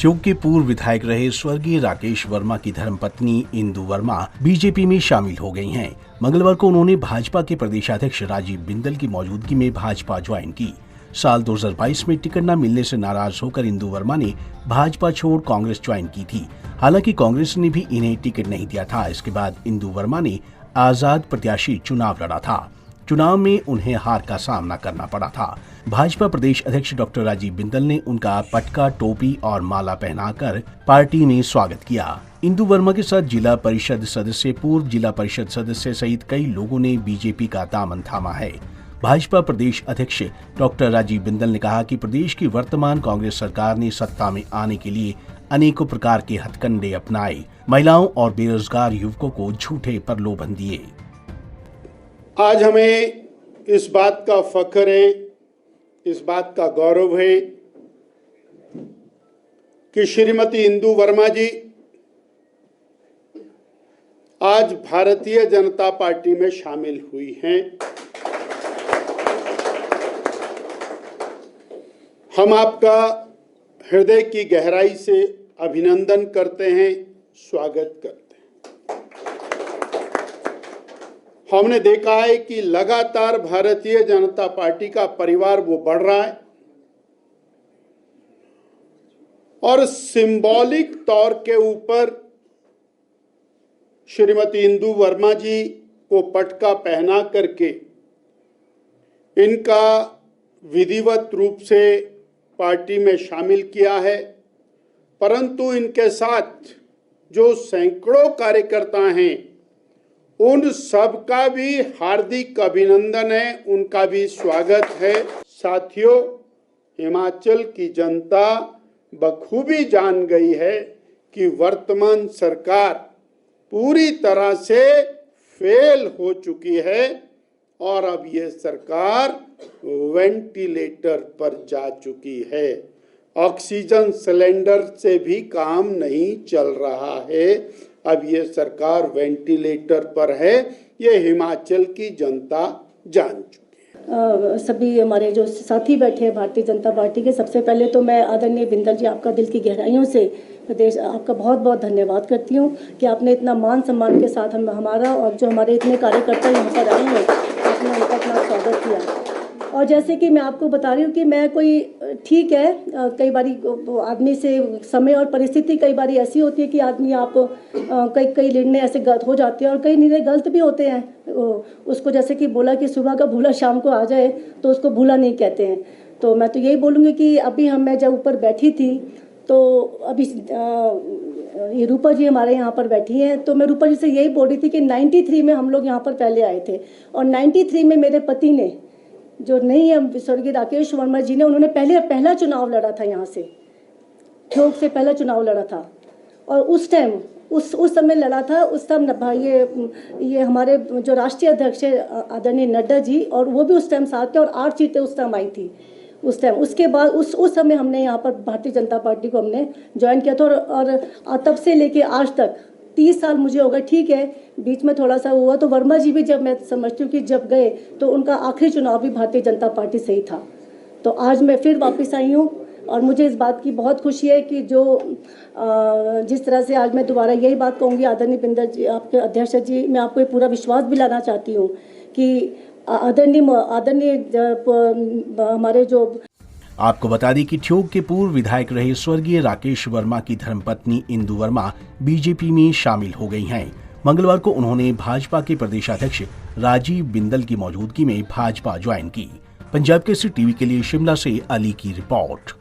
ठियोग के पूर्व विधायक रहे स्वर्गीय राकेश वर्मा की धर्मपत्नी इंदु वर्मा बीजेपी में शामिल हो गई हैं। मंगलवार को उन्होंने भाजपा के प्रदेशाध्यक्ष राजीव बिंदल की मौजूदगी में भाजपा ज्वाइन की। साल 2022 में टिकट न मिलने से नाराज होकर इंदु वर्मा ने भाजपा छोड़ कांग्रेस ज्वाइन की थी। हालांकि कांग्रेस ने भी इन्हें टिकट नहीं दिया था। इसके बाद इंदु वर्मा ने आजाद प्रत्याशी चुनाव लड़ा था। चुनाव में उन्हें हार का सामना करना पड़ा था। भाजपा प्रदेश अध्यक्ष डॉक्टर राजीव बिंदल ने उनका पटका, टोपी और माला पहनाकर पार्टी में स्वागत किया। इंदु वर्मा के साथ जिला परिषद सदस्य, पूर्व जिला परिषद सदस्य सहित कई लोगों ने बीजेपी का दामन थामा है। भाजपा प्रदेश अध्यक्ष डॉक्टर राजीव बिंदल ने कहा कि प्रदेश की वर्तमान कांग्रेस सरकार ने सत्ता में आने के लिए अनेकों प्रकार के हथकंडे अपनाए, महिलाओं और बेरोजगार युवकों को झूठे प्रलोभन दिए। आज हमें इस बात का फख्र है, इस बात का गौरव है कि श्रीमती इंदु वर्मा जी आज भारतीय जनता पार्टी में शामिल हुई हैं। हम आपका हृदय की गहराई से अभिनंदन करते हैं, स्वागत करते हैं। हमने देखा है कि लगातार भारतीय जनता पार्टी का परिवार वो बढ़ रहा है और सिंबॉलिक तौर के ऊपर श्रीमती इंदु वर्मा जी को पटका पहना करके इनका विधिवत रूप से पार्टी में शामिल किया है। परंतु इनके साथ जो सैकड़ों कार्यकर्ता हैं, उन सब का भी हार्दिक अभिनंदन है, उनका भी स्वागत है। साथियों, हिमाचल की जनता बखूबी जान गई है कि वर्तमान सरकार पूरी तरह से फेल हो चुकी है और अब ये सरकार वेंटिलेटर पर जा चुकी है। ऑक्सीजन सिलेंडर से भी काम नहीं चल रहा है। अब ये सरकार वेंटिलेटर पर है, ये हिमाचल की जनता जान चुकी है। सभी हमारे जो साथी बैठे हैं भारतीय जनता पार्टी के, सबसे पहले तो मैं आदरणीय बिंदल जी, आपका दिल की गहराइयों से प्रदेश आपका बहुत बहुत धन्यवाद करती हूँ कि आपने इतना मान सम्मान के साथ हमारा और जो हमारे इतने कार्यकर्ता यहाँ पर आए हैं, आपने उनका इतना स्वागत किया। और जैसे कि मैं आपको बता रही हूँ कि मैं कोई, ठीक है, कई बारी आदमी से समय और परिस्थिति कई बारी ऐसी होती है कि आदमी आप कई निर्णय ऐसे गलत हो जाते हैं और कई निर्णय गलत भी होते हैं। उसको जैसे कि बोला कि सुबह का भूला शाम को आ जाए, तो उसको भूला नहीं कहते हैं। तो मैं तो यही बोलूँगी कि अभी मैं जब ऊपर बैठी थी तो अभी ये रूपा जी हमारे यहाँ पर बैठी हैं, तो मैं रूपा जी से यही बोल रही थी कि 93 में हम लोग यहाँ पर पहले आए थे और 93 में मेरे पति ने, जो नहीं है स्वर्गीय राकेश वर्मा जी ने, उन्होंने पहला चुनाव लड़ा था यहाँ से, ठियोग से पहला चुनाव लड़ा था। और उस टाइम उस समय लड़ा था, उस टाइम ये हमारे जो राष्ट्रीय अध्यक्ष है आदरणीय नड्डा जी, और वो भी उस टाइम साथ थे और 8 सीटें उस टाइम आई थी उस टाइम। उसके बाद उस समय हमने यहाँ पर भारतीय जनता पार्टी को हमने ज्वाइन किया था और तब से लेके आज तक 30 साल मुझे हो गए। ठीक है, बीच में थोड़ा सा हुआ, तो वर्मा जी भी, जब मैं समझती हूँ कि जब गए तो उनका आखिरी चुनाव भी भारतीय जनता पार्टी से ही था। तो आज मैं फिर वापस आई हूँ और मुझे इस बात की बहुत खुशी है कि जो जिस तरह से आज मैं दोबारा यही बात कहूँगी, आदरणीय बिंदल जी, आपके अध्यक्ष जी, मैं आपको ये पूरा विश्वास दिलाना चाहती हूँ कि आदरणीय हमारे जो, आपको बता दें कि ठियोग के पूर्व विधायक रहे स्वर्गीय राकेश वर्मा की धर्मपत्नी इंदु वर्मा बीजेपी में शामिल हो गई हैं। मंगलवार को उन्होंने भाजपा के प्रदेशाध्यक्ष राजीव बिंदल की मौजूदगी में भाजपा ज्वाइन की। पंजाब केसरी टीवी के लिए शिमला से अली की रिपोर्ट।